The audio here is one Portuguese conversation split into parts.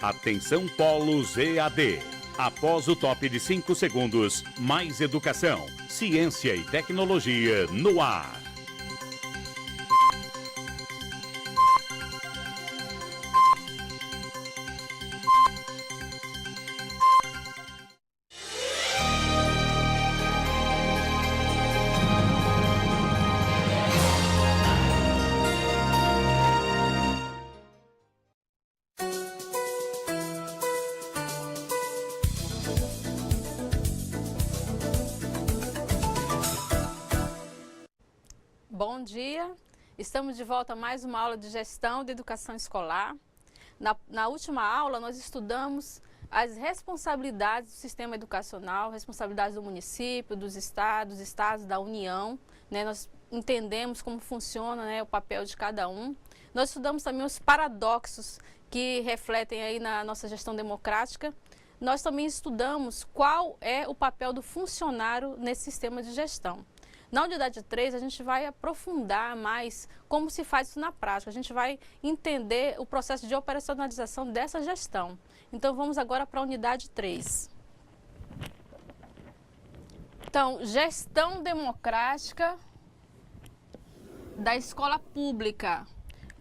Atenção Polos EAD. Após o top de 5 segundos, mais educação, ciência e tecnologia no ar. Bom dia, estamos de volta a mais uma aula de gestão de educação escolar. Na última aula nós estudamos as responsabilidades do sistema educacional, responsabilidades do município, dos estados da União, né? Nós entendemos como funciona, né, o papel de cada um. Nós estudamos também os paradoxos que refletem aí na nossa gestão democrática. Nós também estudamos qual é o papel do funcionário nesse sistema de gestão. Na unidade 3, a gente vai aprofundar mais como se faz isso na prática. A gente vai entender o processo de operacionalização dessa gestão. Então, vamos agora para a unidade 3. Então, gestão democrática da escola pública.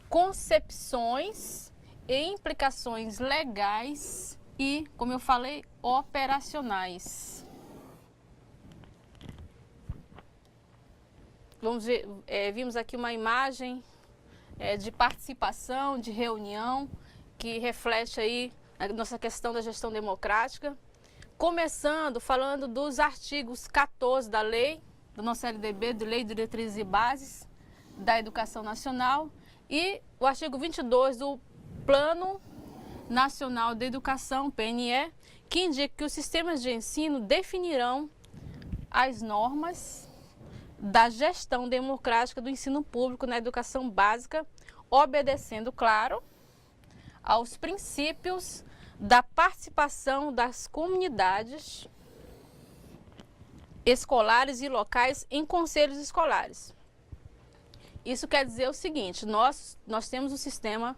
Concepções e implicações legais e, como eu falei, operacionais. Vamos ver, vimos aqui uma imagem de participação, de reunião, que reflete aí a nossa questão da gestão democrática. Começando falando dos artigos 14 da lei, da nossa LDB, de Lei de Diretrizes e Bases da Educação Nacional, e o artigo 22 do Plano Nacional de Educação, PNE, que indica que os sistemas de ensino definirão as normas da gestão democrática do ensino público na educação básica, obedecendo, claro, aos princípios da participação das comunidades escolares e locais em conselhos escolares. Isso quer dizer o seguinte: nós temos o sistema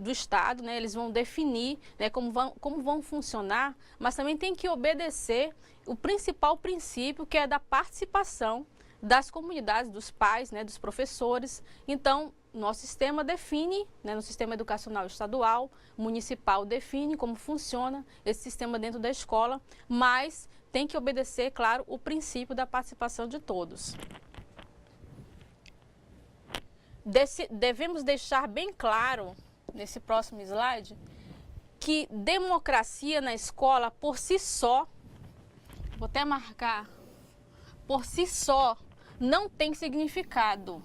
do Estado, né, eles vão definir, né, como vão funcionar, mas também tem que obedecer o principal princípio, que é da participação das comunidades, dos pais, né, dos professores. Então, nosso sistema define, né, no sistema educacional estadual, municipal define como funciona esse sistema dentro da escola, mas tem que obedecer, claro, o princípio da participação de todos. Devemos deixar bem claro, nesse próximo slide, que democracia na escola, por si só, vou até marcar, por si só, não tem significado.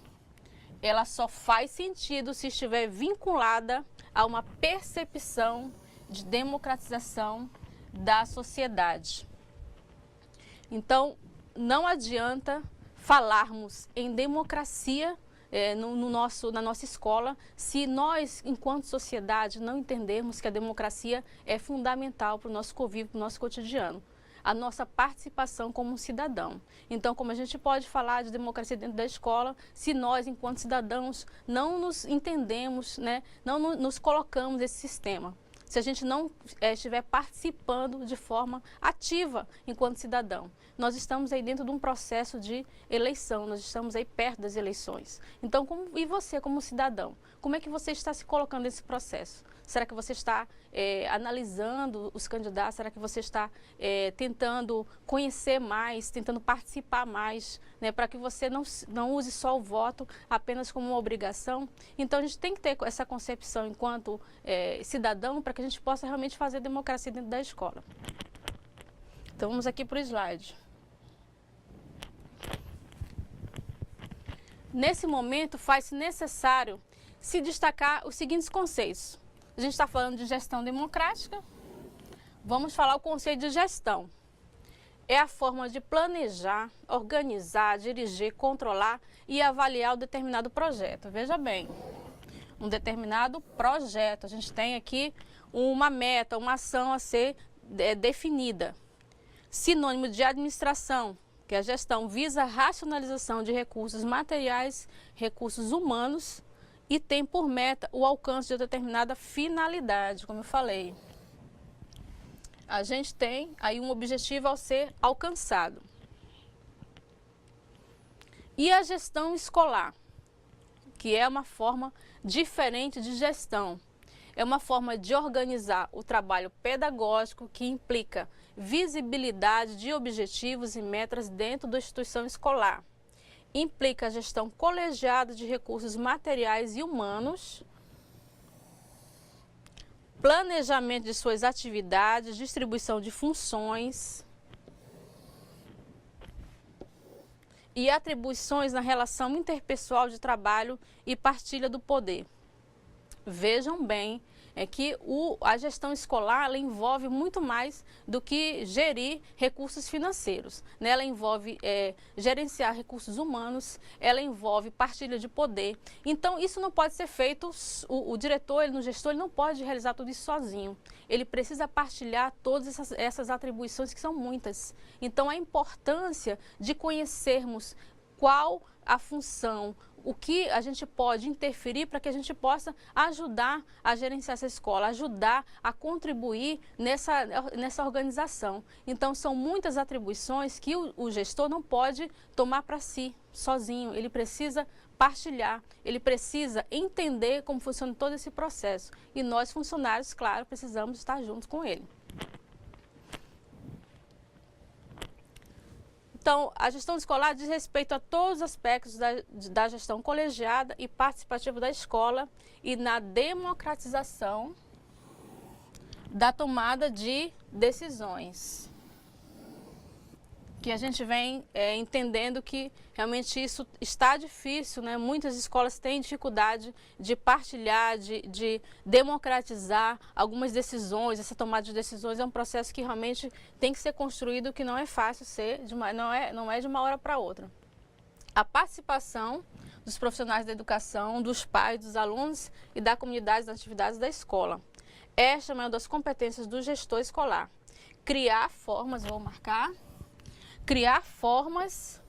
Ela só faz sentido se estiver vinculada a uma percepção de democratização da sociedade. Então, não adianta falarmos em democracia na nossa escola se nós, enquanto sociedade, não entendermos que a democracia é fundamental para o nosso convívio, para o nosso cotidiano. A nossa participação como cidadão. Então, como a gente pode falar de democracia dentro da escola se nós, enquanto cidadãos, não nos entendemos, né, não nos colocamos nesse sistema? Se a gente não estiver participando de forma ativa enquanto cidadão. Nós estamos aí dentro de um processo de eleição, nós estamos aí perto das eleições. Então, e você como cidadão? Como é que você está se colocando nesse processo? Será que você está analisando os candidatos? Será que você está tentando conhecer mais, tentando participar mais, né, para que você não use só o voto apenas como uma obrigação? Então, a gente tem que ter essa concepção enquanto cidadão para que a gente possa realmente fazer democracia dentro da escola. Então, vamos aqui para o slide. Nesse momento, faz-se necessário se destacar os seguintes conceitos. A gente está falando de gestão democrática, vamos falar o conceito de gestão. É a forma de planejar, organizar, dirigir, controlar e avaliar um determinado projeto. Veja bem, um determinado projeto. A gente tem aqui uma meta, uma ação a ser definida. Sinônimo de administração, que a gestão visa a racionalização de recursos materiais, recursos humanos e tem por meta o alcance de determinada finalidade, como eu falei. A gente tem aí um objetivo ao ser alcançado. E a gestão escolar, que é uma forma diferente de gestão. É uma forma de organizar o trabalho pedagógico que implica visibilidade de objetivos e metas dentro da instituição escolar. Implica a gestão colegiada de recursos materiais e humanos, planejamento de suas atividades, distribuição de funções e atribuições na relação interpessoal de trabalho e partilha do poder. Vejam bem, que a gestão escolar ela envolve muito mais do que gerir recursos financeiros, né? Ela envolve gerenciar recursos humanos, ela envolve partilha de poder. Então, isso não pode ser feito, o diretor, o gestor, ele não pode realizar tudo isso sozinho. Ele precisa partilhar todas essas atribuições, que são muitas. Então, a importância de conhecermos qual a função, o que a gente pode interferir para que a gente possa ajudar a gerenciar essa escola, ajudar a contribuir nessa organização. Então, são muitas atribuições que o gestor não pode tomar para si, sozinho. Ele precisa partilhar, ele precisa entender como funciona todo esse processo. E nós, funcionários, claro, precisamos estar juntos com ele. Então, a gestão escolar diz respeito a todos os aspectos da gestão colegiada e participativa da escola e na democratização da tomada de decisões. Que a gente vem entendendo que realmente isso está difícil, né? Muitas escolas têm dificuldade de partilhar, de democratizar algumas decisões. Essa tomada de decisões é um processo que realmente tem que ser construído, que não é fácil ser, não é de uma hora para outra. A participação dos profissionais da educação, dos pais, dos alunos e da comunidade nas atividades da escola. Esta é uma das competências do gestor escolar. Criar formas, vou marcar... Criar formas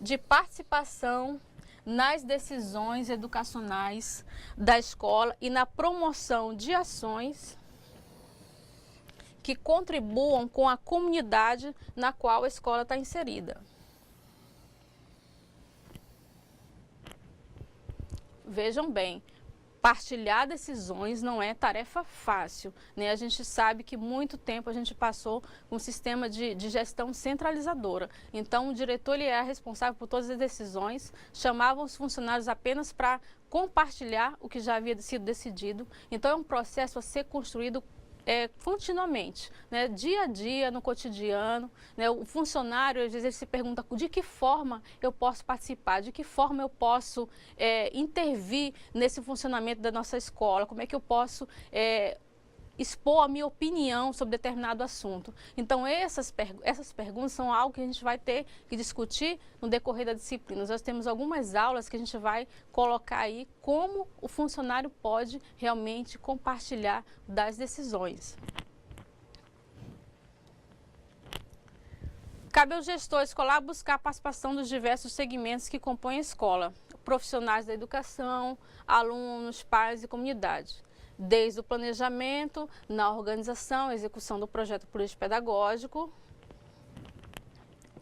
de participação nas decisões educacionais da escola e na promoção de ações que contribuam com a comunidade na qual a escola está inserida. Vejam bem, partilhar decisões não é tarefa fácil, né? A gente sabe que muito tempo a gente passou com um sistema de gestão centralizadora. Então, o diretor ele é responsável por todas as decisões, chamavam os funcionários apenas para compartilhar o que já havia sido decidido. Então, é um processo a ser construído continuamente, né? Dia a dia, no cotidiano, né? O funcionário, às vezes, ele se pergunta de que forma eu posso participar, de que forma eu posso intervir nesse funcionamento da nossa escola, como é que eu posso expor a minha opinião sobre determinado assunto. Então, essas perguntas são algo que a gente vai ter que discutir no decorrer da disciplina. Nós temos algumas aulas que a gente vai colocar aí como o funcionário pode realmente compartilhar das decisões. Cabe ao gestor escolar buscar a participação dos diversos segmentos que compõem a escola, profissionais da educação, alunos, pais e comunidade. Desde o planejamento, na organização, execução do projeto político-pedagógico,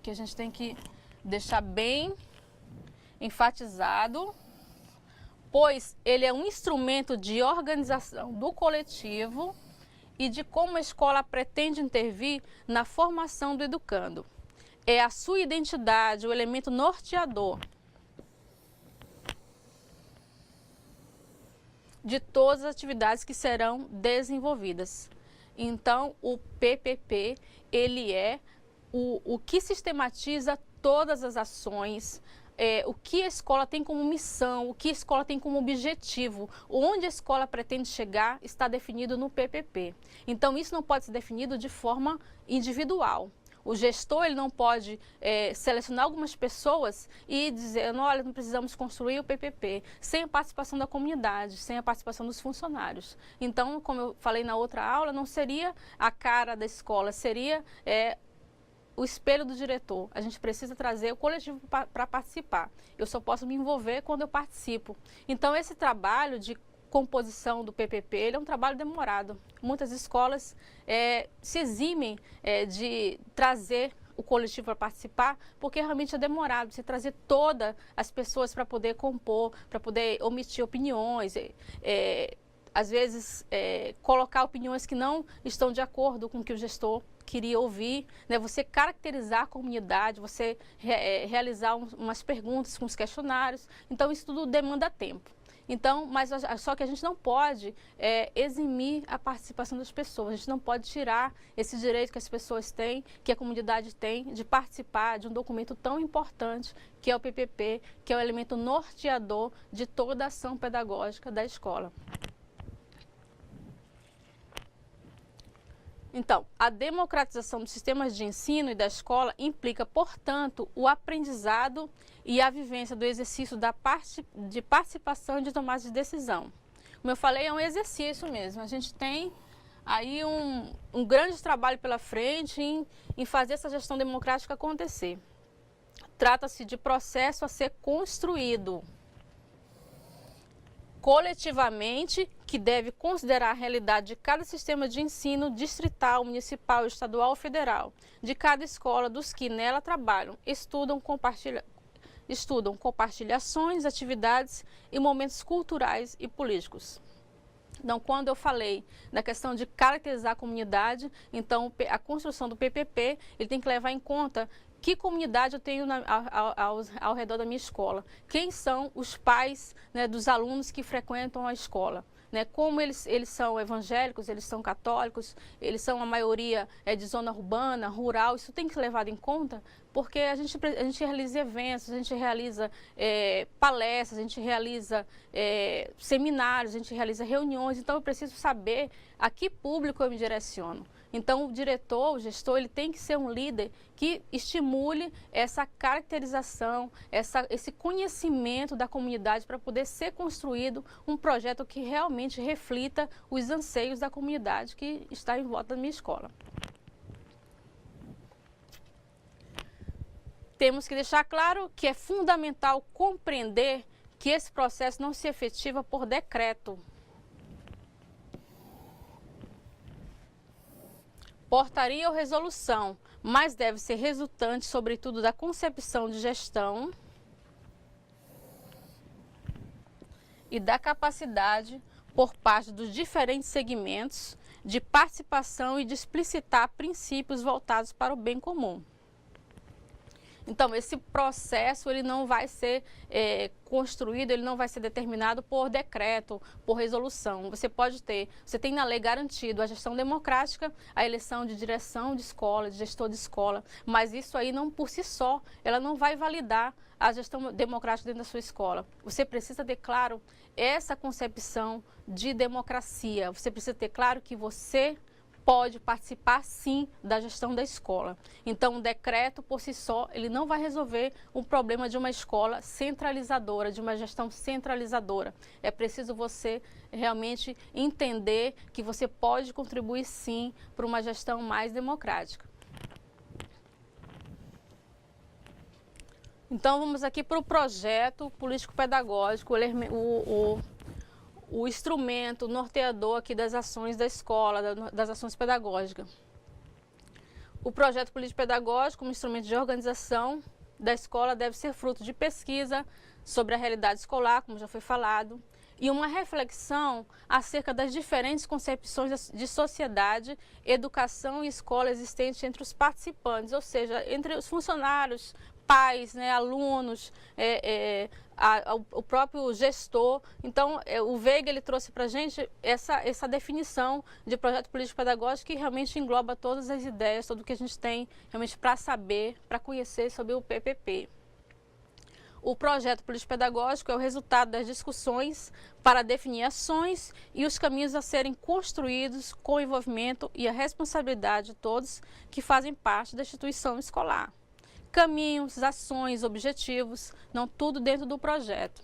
que a gente tem que deixar bem enfatizado, pois ele é um instrumento de organização do coletivo e de como a escola pretende intervir na formação do educando. É a sua identidade, o elemento norteador de todas as atividades que serão desenvolvidas. Então, o PPP, ele é o que sistematiza todas as ações, o que a escola tem como missão, o que a escola tem como objetivo, onde a escola pretende chegar, está definido no PPP. Então, isso não pode ser definido de forma individual. O gestor ele não pode selecionar algumas pessoas e dizer, olha, não precisamos construir o PPP, sem a participação da comunidade, sem a participação dos funcionários. Então, como eu falei na outra aula, não seria a cara da escola, seria o espelho do diretor. A gente precisa trazer o coletivo para participar. Eu só posso me envolver quando eu participo. Então, esse trabalho de composição do PPP, ele é um trabalho demorado. Muitas escolas se eximem de trazer o coletivo para participar, porque realmente é demorado você trazer todas as pessoas para poder compor, para poder omitir opiniões, às vezes colocar opiniões que não estão de acordo com o que o gestor queria ouvir, né? Você caracterizar a comunidade, você realizar umas perguntas com os questionários. Então, isso tudo demanda tempo. Então, mas só que a gente não pode eximir a participação das pessoas, a gente não pode tirar esse direito que as pessoas têm, que a comunidade tem, de participar de um documento tão importante que é o PPP, que é o elemento norteador de toda a ação pedagógica da escola. Então, a democratização dos sistemas de ensino e da escola implica, portanto, o aprendizado e a vivência do exercício de participação e de tomada de decisão. Como eu falei, é um exercício mesmo. A gente tem aí um grande trabalho pela frente em fazer essa gestão democrática acontecer. Trata-se de processo a ser construído coletivamente, que deve considerar a realidade de cada sistema de ensino distrital, municipal, estadual ou federal, de cada escola, dos que nela trabalham, estudam compartilhações, atividades e momentos culturais e políticos. Então, quando eu falei da questão de caracterizar a comunidade, então a construção do PPP, ele tem que levar em conta que comunidade eu tenho ao redor da minha escola, quem são os pais, né, dos alunos que frequentam a escola. Né, como eles são evangélicos, eles são católicos, eles são a maioria de zona urbana, rural, isso tem que ser levado em conta, porque a gente realiza eventos, a gente realiza palestras, a gente realiza seminários, a gente realiza reuniões, então eu preciso saber a que público eu me direciono. Então, o diretor, o gestor, ele tem que ser um líder que estimule essa caracterização, esse conhecimento da comunidade para poder ser construído um projeto que realmente reflita os anseios da comunidade que está em volta da minha escola. Temos que deixar claro que é fundamental compreender que esse processo não se efetiva por decreto, portaria ou resolução, mas deve ser resultante, sobretudo, da concepção de gestão e da capacidade, por parte dos diferentes segmentos, de participação e de explicitar princípios voltados para o bem comum. Então, esse processo ele não vai ser construído, ele não vai ser determinado por decreto, por resolução. Você tem na lei garantido a gestão democrática, a eleição de direção de escola, de gestor de escola, mas isso aí não por si só, ela não vai validar a gestão democrática dentro da sua escola. Você precisa ter claro essa concepção de democracia, você precisa ter claro que você pode participar, sim, da gestão da escola. Então, um decreto, por si só, ele não vai resolver o problema de uma escola centralizadora, de uma gestão centralizadora. É preciso você realmente entender que você pode contribuir, sim, para uma gestão mais democrática. Então, vamos aqui para o projeto político-pedagógico, o instrumento norteador aqui das ações da escola, das ações pedagógicas. O projeto político-pedagógico, como instrumento de organização da escola, deve ser fruto de pesquisa sobre a realidade escolar, como já foi falado, e uma reflexão acerca das diferentes concepções de sociedade, educação e escola existentes entre os participantes, ou seja, entre os funcionários, pais, né, alunos, o próprio gestor. Então, o Veiga ele trouxe para a gente essa definição de projeto político-pedagógico que realmente engloba todas as ideias, tudo que a gente tem realmente para saber, para conhecer sobre o PPP. O projeto político-pedagógico é o resultado das discussões para definir ações e os caminhos a serem construídos com o envolvimento e a responsabilidade de todos que fazem parte da instituição escolar. Caminhos, ações, objetivos, não tudo dentro do projeto.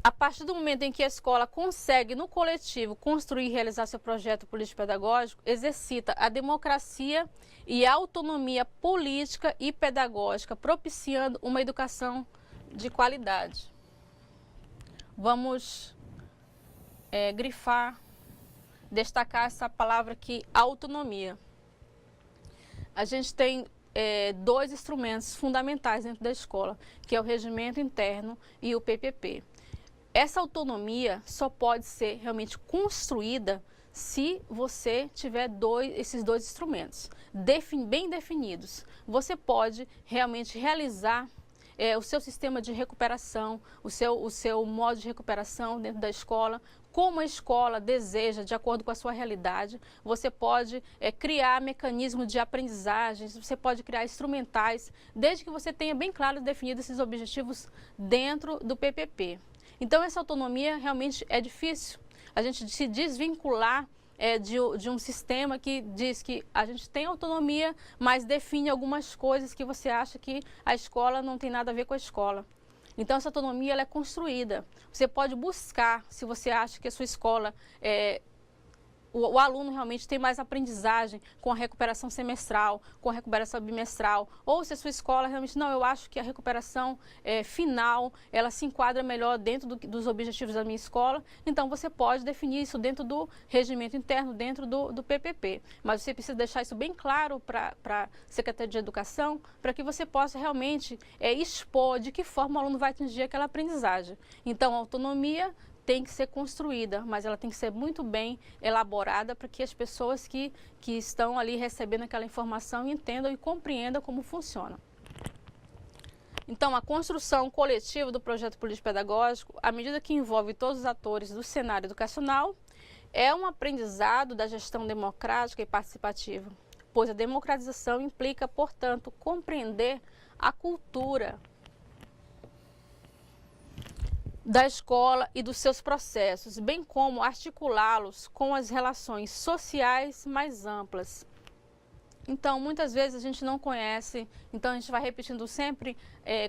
A partir do momento em que a escola consegue, no coletivo, construir e realizar seu projeto político-pedagógico, exercita a democracia e a autonomia política e pedagógica, propiciando uma educação de qualidade. Vamos grifar, destacar essa palavra aqui, autonomia. A gente tem dois instrumentos fundamentais dentro da escola, que é o regimento interno e o PPP. Essa autonomia só pode ser realmente construída se você tiver esses dois instrumentos bem definidos. Você pode realmente realizar o seu sistema de recuperação, o seu modo de recuperação dentro da escola, como a escola deseja, de acordo com a sua realidade. Você pode criar mecanismos de aprendizagens, você pode criar instrumentais, desde que você tenha bem claro e definido esses objetivos dentro do PPP. Então, essa autonomia realmente é difícil, a gente se desvincular de um sistema que diz que a gente tem autonomia, mas define algumas coisas que você acha que a escola não tem nada a ver com a escola. Então, essa autonomia ela é construída. Você pode buscar, se você acha que a sua escola o aluno realmente tem mais aprendizagem com a recuperação semestral, com a recuperação bimestral, ou se a sua escola realmente, não, eu acho que a recuperação final, ela se enquadra melhor dentro dos objetivos da minha escola, então você pode definir isso dentro do regimento interno, dentro do PPP. Mas você precisa deixar isso bem claro para a Secretaria de Educação, para que você possa realmente expor de que forma o aluno vai atingir aquela aprendizagem. Então, a autonomia tem que ser construída, mas ela tem que ser muito bem elaborada para que as pessoas que estão ali recebendo aquela informação entendam e compreendam como funciona. Então, a construção coletiva do projeto político-pedagógico, à medida que envolve todos os atores do cenário educacional, é um aprendizado da gestão democrática e participativa, pois a democratização implica, portanto, compreender a cultura da escola e dos seus processos, bem como articulá-los com as relações sociais mais amplas. Então, muitas vezes a gente não conhece, então a gente vai repetindo sempre,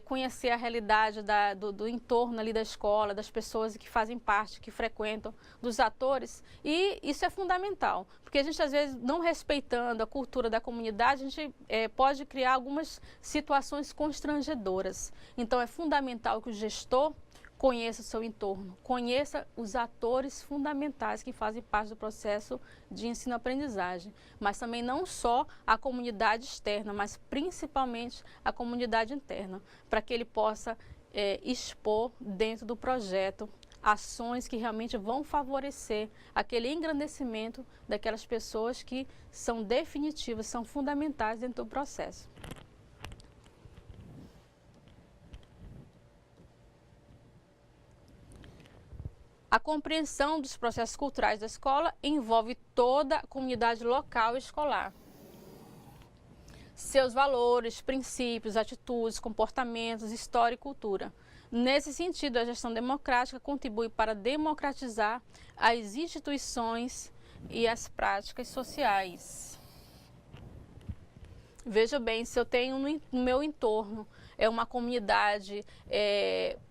conhecer a realidade do entorno ali da escola, das pessoas que fazem parte, que frequentam, dos atores, e isso é fundamental, porque a gente às vezes, não respeitando a cultura da comunidade, a gente pode criar algumas situações constrangedoras. Então, é fundamental que o gestor conheça o seu entorno, conheça os atores fundamentais que fazem parte do processo de ensino-aprendizagem, mas também não só a comunidade externa, mas principalmente a comunidade interna, para que ele possa expor dentro do projeto ações que realmente vão favorecer aquele engrandecimento daquelas pessoas que são definitivas, são fundamentais dentro do processo. A compreensão dos processos culturais da escola envolve toda a comunidade local escolar. Seus valores, princípios, atitudes, comportamentos, história e cultura. Nesse sentido, a gestão democrática contribui para democratizar as instituições e as práticas sociais. Veja bem, se eu tenho no meu entorno uma comunidade,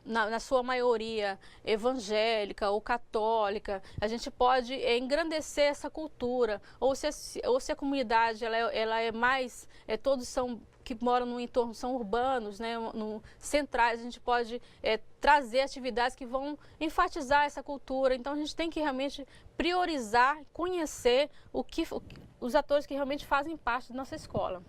na sua maioria, evangélica ou católica, a gente pode engrandecer essa cultura, ou se a comunidade ela é mais, todos que moram no entorno são urbanos, né, centrais, a gente pode trazer atividades que vão enfatizar essa cultura. Então a gente tem que realmente priorizar, conhecer os atores que realmente fazem parte da nossa escola.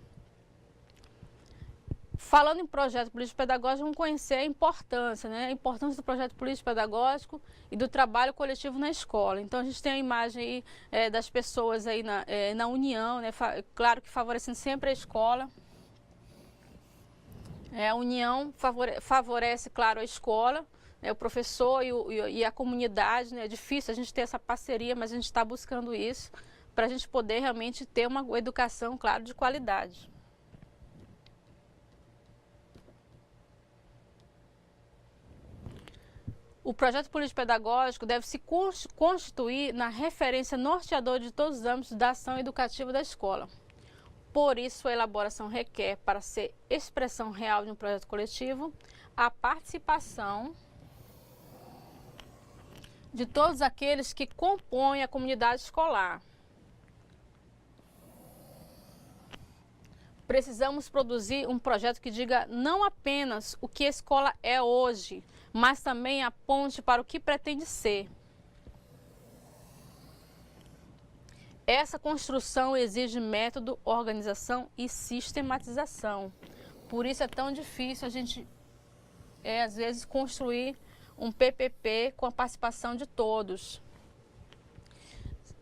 Falando em projeto político-pedagógico, vamos conhecer a importância, né? A importância do projeto político-pedagógico e do trabalho coletivo na escola. Então, a gente tem a imagem aí, das pessoas aí na união, né? Claro que favorecendo sempre a escola. A união favorece, claro, a escola, né? O professor e a comunidade, né? É difícil a gente ter essa parceria, mas a gente está buscando isso para a gente poder realmente ter uma educação, claro, de qualidade. O projeto político-pedagógico deve se constituir na referência norteadora de todos os âmbitos da ação educativa da escola. Por isso, sua elaboração requer, para ser expressão real de um projeto coletivo, a participação de todos aqueles que compõem a comunidade escolar. Precisamos produzir um projeto que diga não apenas o que a escola é hoje, mas também aponte para o que pretende ser. Essa construção exige método, organização e sistematização. Por isso é tão difícil a gente, às vezes, construir um PPP com a participação de todos.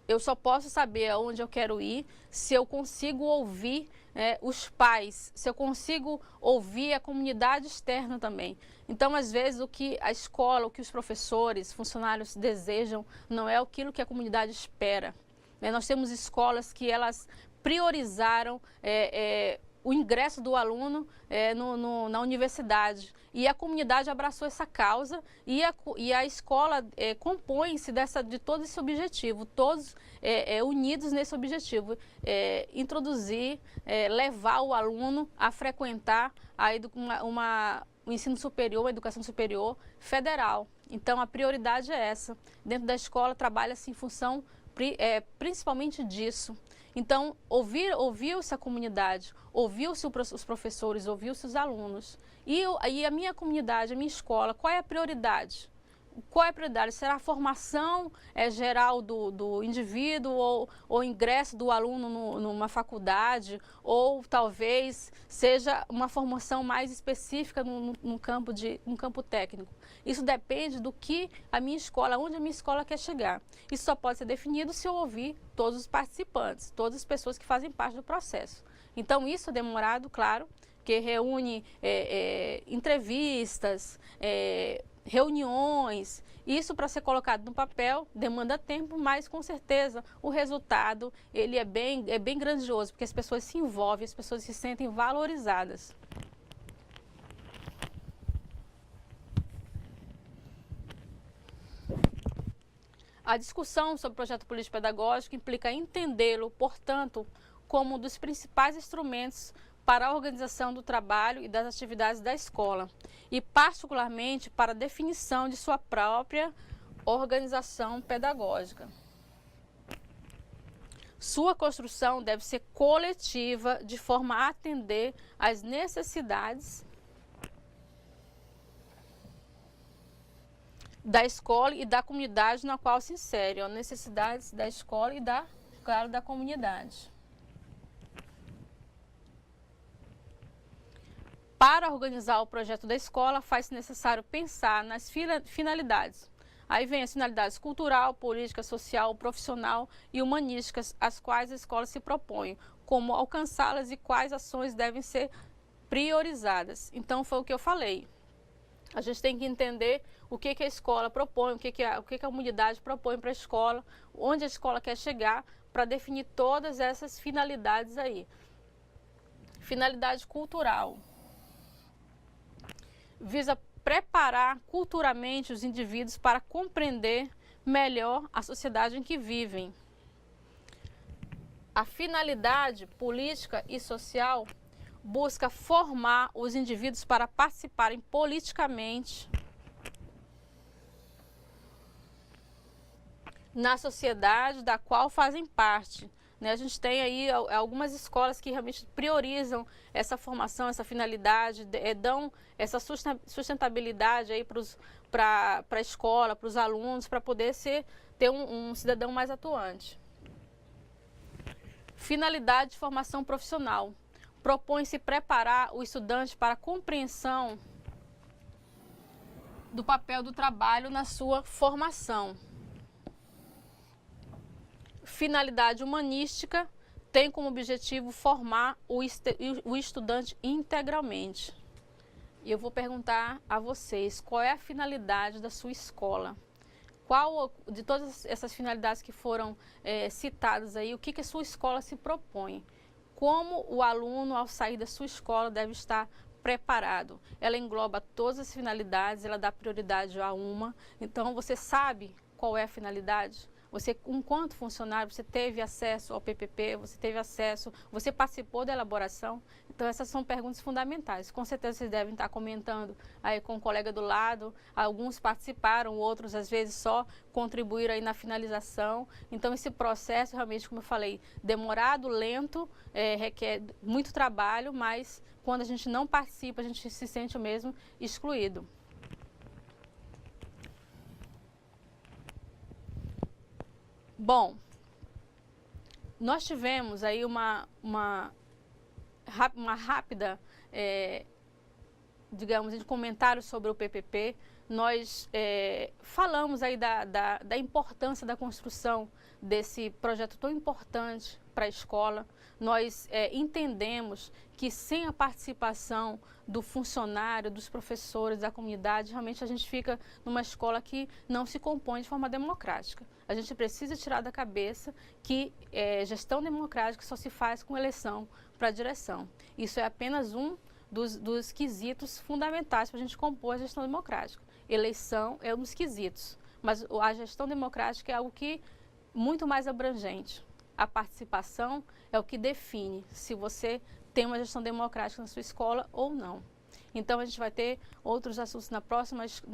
Eu só posso saber aonde eu quero ir se eu consigo ouvir os pais, se eu consigo ouvir a comunidade externa também. Então, às vezes, o que a escola, o que os professores, funcionários desejam, não é aquilo que a comunidade espera. Nós temos escolas que elas priorizaram o ingresso do aluno na universidade. E a comunidade abraçou essa causa e a escola compõe-se de todo esse objetivo, todos unidos nesse objetivo, introduzir, levar o aluno a frequentar o ensino superior, a educação superior federal. Então, a prioridade é essa. Dentro da escola, trabalha-se em função principalmente disso. Então, ouviu-se a comunidade, ouviu-se os professores, ouviu-se os alunos. E a minha comunidade, a minha escola, qual é a prioridade? Qual é a prioridade? Será a formação geral do indivíduo ou o ingresso do aluno numa faculdade? Ou talvez seja uma formação mais específica no campo técnico? Isso depende do que onde a minha escola quer chegar. Isso só pode ser definido se eu ouvir todos os participantes, todas as pessoas que fazem parte do processo. Então, isso é demorado, claro, que reúne entrevistas, reuniões. Isso, para ser colocado no papel, demanda tempo, mas com certeza o resultado ele é bem grandioso, porque as pessoas se envolvem, as pessoas se sentem valorizadas. A discussão sobre o projeto político-pedagógico implica entendê-lo, portanto, como um dos principais instrumentos para a organização do trabalho e das atividades da escola, e particularmente para a definição de sua própria organização pedagógica. Sua construção deve ser coletiva, de forma a atender às necessidades da escola e da comunidade na qual se insere, as necessidades da escola e claro, da comunidade. Para organizar o projeto da escola, faz-se necessário pensar nas finalidades. Aí vem as finalidades cultural, política, social, profissional e humanísticas, as quais a escola se propõe, como alcançá-las e quais ações devem ser priorizadas. Então, foi o que eu falei. A gente tem que entender o que a escola propõe, o que a comunidade propõe para a escola, onde a escola quer chegar, para definir todas essas finalidades aí. Finalidade cultural. Visa preparar culturalmente os indivíduos para compreender melhor a sociedade em que vivem. A finalidade política e social busca formar os indivíduos para participarem politicamente na sociedade da qual fazem parte. A gente tem aí algumas escolas que realmente priorizam essa formação, essa finalidade, dão essa sustentabilidade aí para a escola, para os alunos, para poder ter um cidadão mais atuante. Finalidade de formação profissional. Propõe-se preparar o estudante para a compreensão do papel do trabalho na sua formação. Finalidade humanística tem como objetivo formar o estudante integralmente. E eu vou perguntar a vocês, qual é a finalidade da sua escola? Qual de todas essas finalidades que foram citadas aí, o que a sua escola se propõe? Como o aluno, ao sair da sua escola, deve estar preparado? Ela engloba todas as finalidades, ela dá prioridade a uma. Então, você sabe qual é a finalidade? Você, enquanto funcionário, você teve acesso ao PPP, você participou da elaboração? Então, essas são perguntas fundamentais. Com certeza, vocês devem estar comentando aí com o colega do lado. Alguns participaram, outros, às vezes, só contribuíram aí na finalização. Então, esse processo, realmente, como eu falei, demorado, lento, requer muito trabalho, mas quando a gente não participa, a gente se sente mesmo excluído. Bom, nós tivemos aí uma rápida, digamos, de comentário sobre o PPP. Nós falamos aí da importância da construção desse projeto tão importante para a escola. Nós entendemos que sem a participação do funcionário, dos professores, da comunidade, realmente a gente fica numa escola que não se compõe de forma democrática. A gente precisa tirar da cabeça que gestão democrática só se faz com eleição para a direção. Isso é apenas um dos quesitos fundamentais para a gente compor a gestão democrática. Eleição é um dos quesitos, mas a gestão democrática é algo que muito mais abrangente. A participação é o que define se você tem uma gestão democrática na sua escola ou não. Então, a gente vai ter outros assuntos na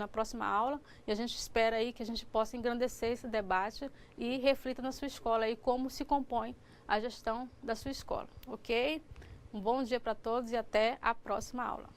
próxima aula e a gente espera aí que a gente possa engrandecer esse debate e reflita na sua escola aí como se compõe a gestão da sua escola, ok? Um bom dia para todos e até a próxima aula.